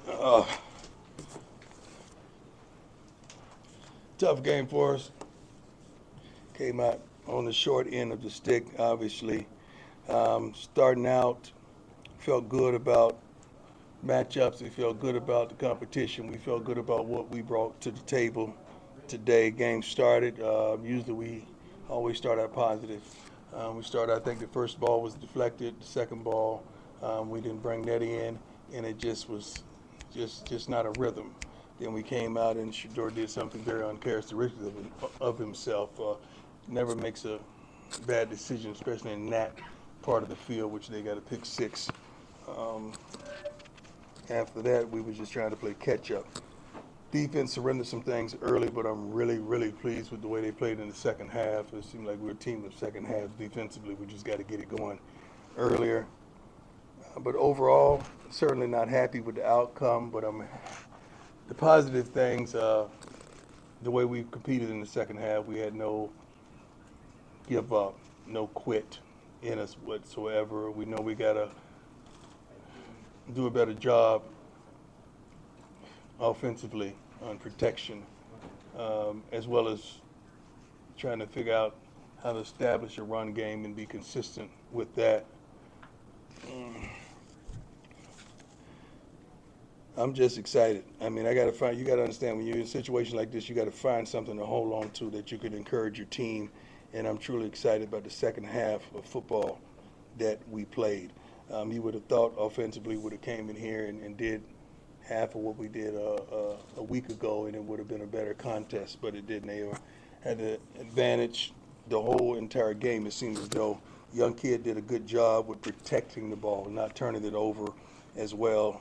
Uh, Tough game for us. Came out on the short end of the stick, obviously. Starting out, felt good about matchups. We felt good about the competition. We felt good about what we brought to the table today. Game started. Usually we always start out positive. We started. I think the first ball was deflected. The second ball, we didn't bring that in, and it just was just not a rhythm. Then we came out and Shador did something very uncharacteristic of himself. Never makes a bad decision, especially in that part of the field, which they got to pick six. Um, After that, we were just trying to play catch up. Defense surrendered some things early, but I'm really, really pleased with the way they played in the second half. It seemed like we were a team of second half defensively. We just got to get it going earlier. But overall, certainly not happy with the outcome. But the positive things, the way we competed in the second half, we had no give up, no quit in us whatsoever. We know we got to do a better job offensively on protection, as well as trying to figure out how to establish a run game and be consistent with that. Mm, I'm just excited. I mean, you got to understand when you're in a situation like this, you got to find something to hold on to that you can encourage your team. And I'm truly excited about the second half of football that we played. You would have thought offensively would have came in here and did half of what we did a week ago, and it would have been a better contest, but it didn't. They had the advantage the whole entire game. It seemed as though young kid did a good job with protecting the ball, not turning it over as well.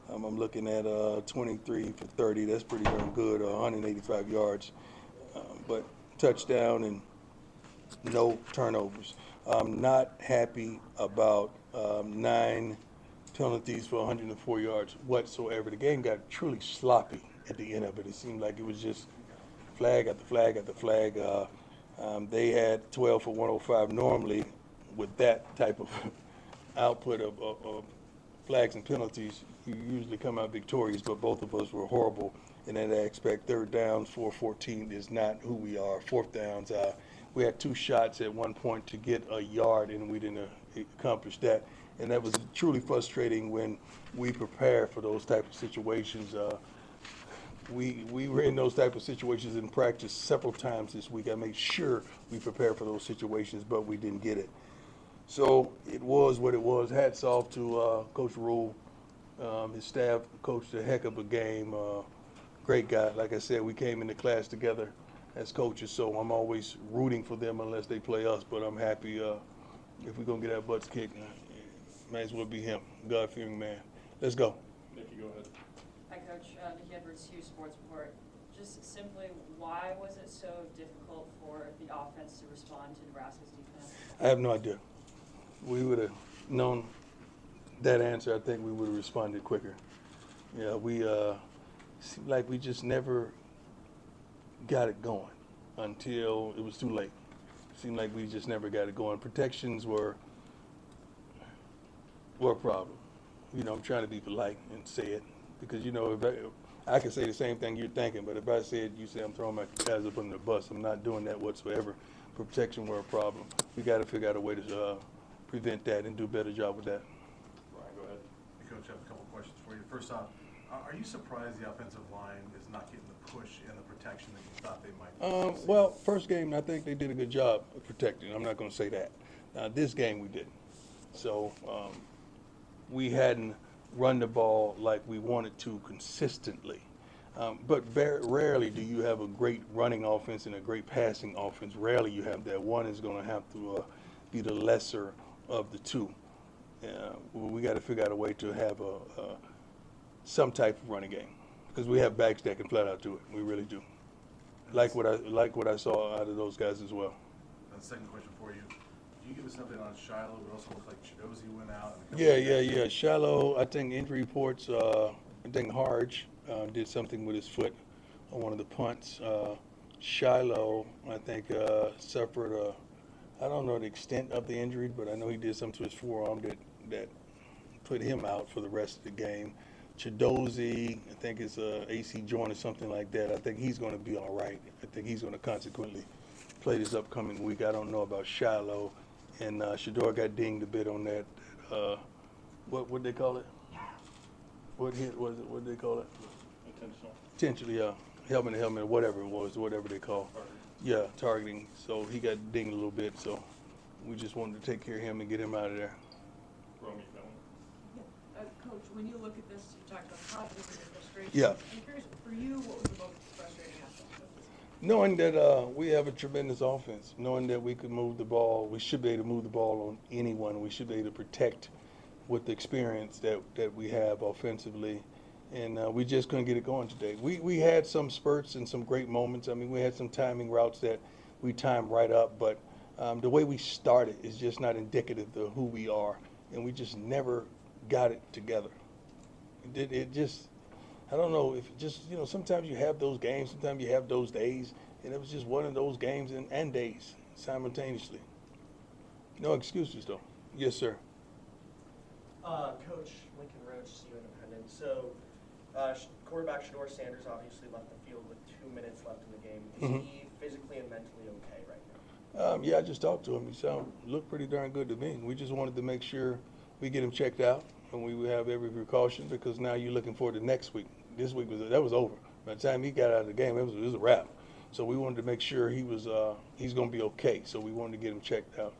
I'm looking at 23 for 30. That's pretty darn good, 185 yards, but touchdown and no turnovers. I'm not happy about 9 penalties for 104 yards whatsoever. The game got truly sloppy at the end of it. It seemed like it was just flag after flag after flag. They had 12 for 105. Normally, with that type of output of flags and penalties, you usually come out victorious, but both of us were horrible in that aspect. Third downs, 4-14 is not who we are. Fourth downs, we had two shots at one point to get a yard, and we didn't accomplish that. And that was truly frustrating when we prepare for those type of situations. We were in those type of situations in practice several times this week. I made sure we prepared for those situations, but we didn't get it. So it was what it was. Hats off to Coach Rule. His staff coached a heck of a game. Great guy. Like I said, we came into class together as coaches, so I'm always rooting for them unless they play us. But I'm happy if we're going to get our butts kicked, might as well be him. God-fearing man. Let's go. Nikki, go ahead. Hi, Coach. Nikki Edwards, Hughes Sports Report. Just simply, why was it so difficult for the offense to respond to Nebraska's defense? I have no idea. We would have known that answer. I think we would have responded quicker. Yeah, we seemed like we just never got it going until it was too late. Seemed like we just never got it going. Protections were a problem. I'm trying to be polite and say it because if I can say the same thing you're thinking, but if I say it, you say I'm throwing my guys up under the bus. I'm not doing that whatsoever. Protection were a problem. We got to figure out a way to prevent that and do a better job with that. Brian, go ahead. Hey, Coach, I have a couple questions for you. First off, are you surprised the offensive line is not getting the push and the protection that you thought they might? Well, first game, I think they did a good job of protecting. I'm not going to say that. This game, we didn't. So we hadn't run the ball like we wanted to consistently. But very rarely do you have a great running offense and a great passing offense. Rarely you have that. One is going to have to be the lesser of the two. We got to figure out a way to have some type of running game because we have backs that can flat out do it. We really do. Like what I saw out of those guys as well. And the second question for you, can you give us something on Shiloh? It also looked like Chidozie went out. Yeah. Shiloh, I think injury reports, I think Harge did something with his foot on one of the punts. Shiloh, I think, suffered I don't know the extent of the injury, but I know he did something to his forearm that put him out for the rest of the game. Chidozie, I think it's AC joint or something like that. I think he's going to be all right. I think he's going to consequently play this upcoming week. I don't know about Shiloh, and Shador got dinged a bit on that. What they call it? What hit was it? What did they call it? Intentional. Potentially, helmet to helmet, whatever it was, whatever they call. Yeah, targeting. So he got dinged a little bit. So we just wanted to take care of him and get him out of there. Romy, that one. Coach, when you look at this, you talked about positives and frustrations. Yeah. I'm curious, for you, what was the most frustrating aspect of this? Knowing that we have a tremendous offense, knowing that we could move the ball, we should be able to move the ball on anyone. We should be able to protect with the experience that we have offensively. And we just couldn't get it going today. We had some spurts and some great moments. I mean, we had some timing routes that we timed right up, but the way we started is just not indicative of who we are. And we just never got it together. It just, I don't know, if just, sometimes you have those games, sometimes you have those days, and it was just one of those games and days simultaneously. No excuses, though. Yes, sir. Coach Lincoln Roach, CU Independent. So, quarterback Shador Sanders obviously left the field with 2 minutes left in the game. Is he physically and mentally okay right now? Yeah, I just talked to him. He looked pretty darn good to me. We just wanted to make sure we get him checked out, and we would have every precaution because now you're looking forward to next week. This week was over. By the time he got out of the game, it was a wrap. So we wanted to make sure he's going to be okay. So we wanted to get him checked out.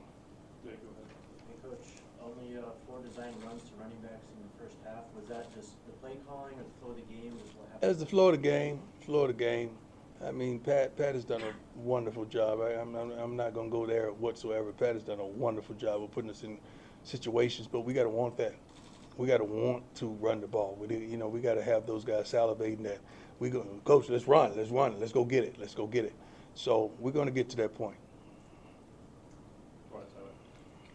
Yeah, go ahead. Hey, Coach, only 4 design runs to running backs in the first half. Was that just the play calling or the flow of the game? Was what happened? As the flow of the game. I mean, Pat has done a wonderful job. I'm not going to go there whatsoever. Pat has done a wonderful job of putting us in situations, but we got to want that. We got to want to run the ball. We got to have those guys salivating that. We go, Coach, let's run, let's go get it. So we're going to get to that point. Go ahead, Tyler.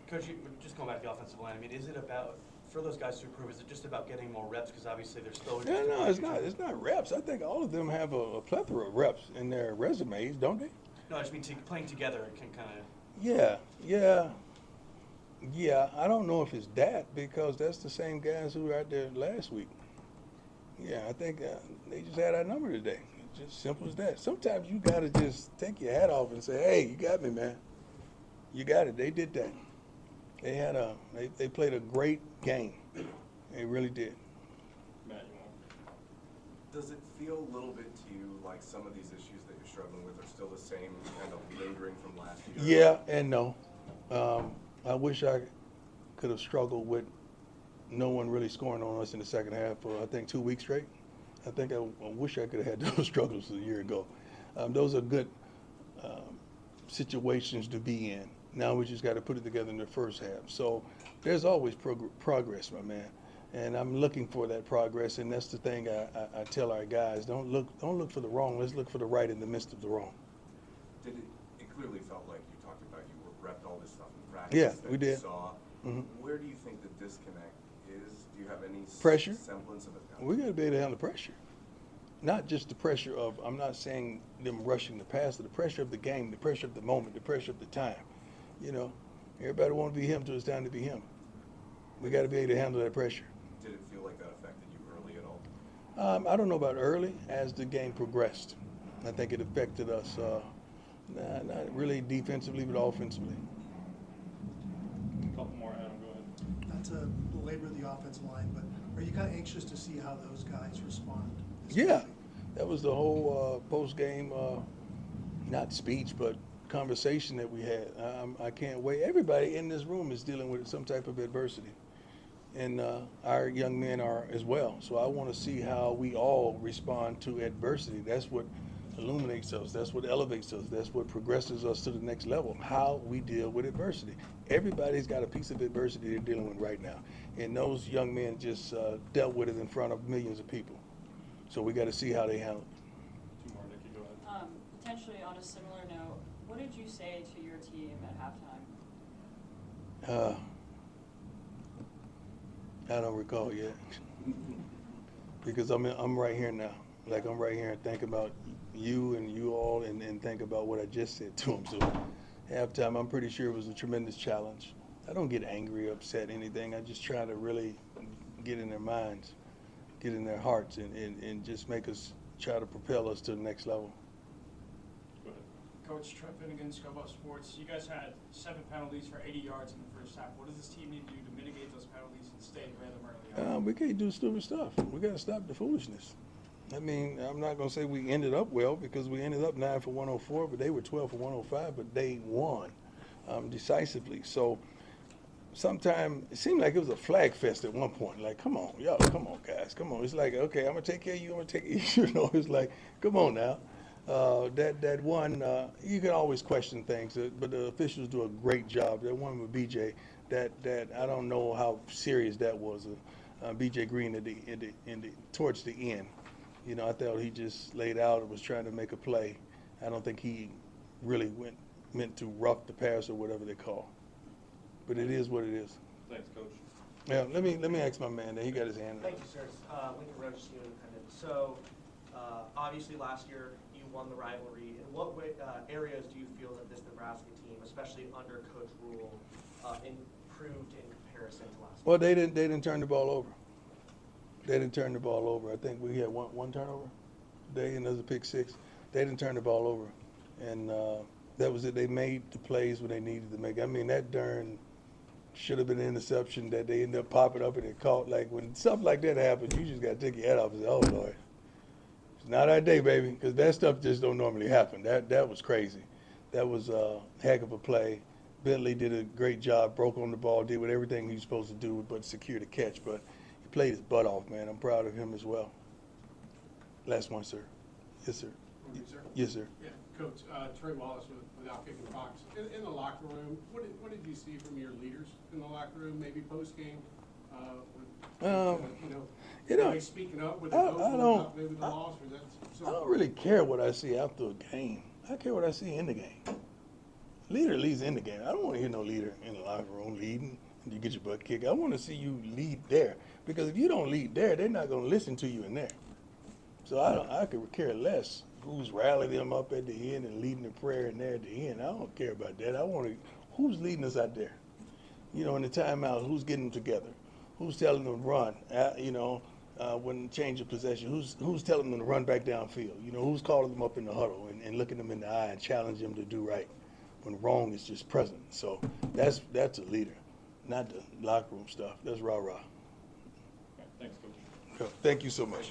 Coach, just going back to the offensive line, I mean, is it about, for those guys to improve, is it just about getting more reps? Because obviously they're still just No, it's not. It's not reps. I think all of them have a plethora of reps in their resumes, don't they? No, I just mean playing together can kind of. Yeah. I don't know if it's that because that's the same guys who were out there last week. Yeah, I think they just had our number today. It's just simple as that. Sometimes you got to just take your hat off and say, hey, you got me, man. You got it. They did that. They played a great game. They really did. Matt, you want? Does it feel a little bit to you like some of these issues that you're struggling with are still the same, kind of lingering from last year? Yeah and no. I wish I could have struggled with no one really scoring on us in the second half for, I think, 2 weeks straight. I think I wish I could have had those struggles a year ago. Those are good situations to be in. Now we just got to put it together in the first half. So there's always progress, my man. And I'm looking for that progress, and that's the thing I tell our guys: don't look for the wrong. Let's look for the right in the midst of the wrong. It clearly felt like you talked about you repped all this stuff in practice. Yeah, that we did. You saw. Mhm. Where do you think the disconnect is? Do you have any Pressure. semblance of it? We got to be able to handle the pressure. Not just the pressure of, I'm not saying them rushing the passer, the pressure of the game, the pressure of the moment, the pressure of the time. Everybody want to be him till it's time to be him. We got to be able to handle that pressure. Did it feel like that affected you early at all? I don't know about early. As the game progressed, I think it affected us, not really defensively, but offensively. A couple more, Adam, go ahead. Not to belabor the offensive line, but are you kind of anxious to see how those guys respond? this Yeah, week? that was the whole post-game, not speech, but conversation that we had. I can't wait. Everybody in this room is dealing with some type of adversity, and our young men are as well. So I want to see how we all respond to adversity. That's what illuminates us. That's what elevates us. That's what progresses us to the next level, how we deal with adversity. Everybody's got a piece of adversity they're dealing with right now, and those young men just dealt with it in front of millions of people. So we got to see how they handle it. 2 more, Nikki, go ahead. Potentially on a similar note, what did you say to your team at halftime? I don't recall yet because I'm right here now. Like I'm right here and think about you and you all and think about what I just said to them. So halftime, I'm pretty sure it was a tremendous challenge. I don't get angry, upset, anything. I just try to really get in their minds get in their hearts and just make us try to propel us to the next level. Go ahead. Coach Trent Finnegan, Scobo Sports. You guys had 7 penalties for 80 yards in the first half. What does this team need to do to mitigate those penalties and stay in rhythm early on? We can't do stupid stuff. We got to stop the foolishness. I mean, I'm not going to say we ended up well because we ended up 9 for 104, but they were 12 for 105, but they won decisively. So sometimes it seemed like it was a flag fest at one point. Like, come on, y'all, come on, guys, come on. It's like, okay, I'm going to take care of you, I'm going to take care of you. You know, it's like, come on now. That one, you can always question things, but the officials do a great job. That one with BJ, that I don't know how serious that was. BJ Green towards the end. You know, I thought he just laid out and was trying to make a play. I don't think he really meant to rough the pass or whatever they call. But it is what it is. Thanks, Coach. Yeah, let me ask my man there. He got his hand up. Thank you, sir. Lincoln Roach, CEO Independent. So, obviously last year you won the rivalry. In what areas do you feel that this Nebraska team, especially under Coach Rule, improved in comparison to last year? Well, they didn't turn the ball over. They didn't turn the ball over. I think we had one turnover today, and there's a pick six. They didn't turn the ball over, and that was it. They made the plays when they needed to make. I mean, that darn should have been an interception that they ended up popping up and it caught. Like, when stuff like that happens, you just got to take your head off and say, oh, Lord. It's not our day, baby, because that stuff just don't normally happen. That was crazy. That was a heck of a play. Bentley did a great job, broke on the ball, did what everything he was supposed to do but secure the catch. But he played his butt off, man. I'm proud of him as well. Last one, sir. Yes, sir. Sir? Yes, sir. Yeah, Coach, Trey Wallace without kicking Fox. In the locker room, what did you see from your leaders in the locker room, maybe post-game? Are they speaking up with the coach about maybe the loss? Or that's I don't really care what I see after a game. I care what I see in the game. Leader leads in the game. I don't want to hear no leader in the locker room leading and you get your butt kicked. I want to see you lead there. Because if you don't lead there, they're not going to listen to you in there. So I could care less who's rallying them up at the end and leading the prayer in there at the end. I don't care about that. I want to, who's leading us out there? You know, in the timeout, who's getting them together? Who's telling them to run? When change of possession, who's telling them to run back downfield? You know, who's calling them up in the huddle and looking them in the eye and challenging them to do right when wrong is just present. So that's a leader, not the locker room stuff. That's rah-rah. Thanks, Coach. Thank you so much.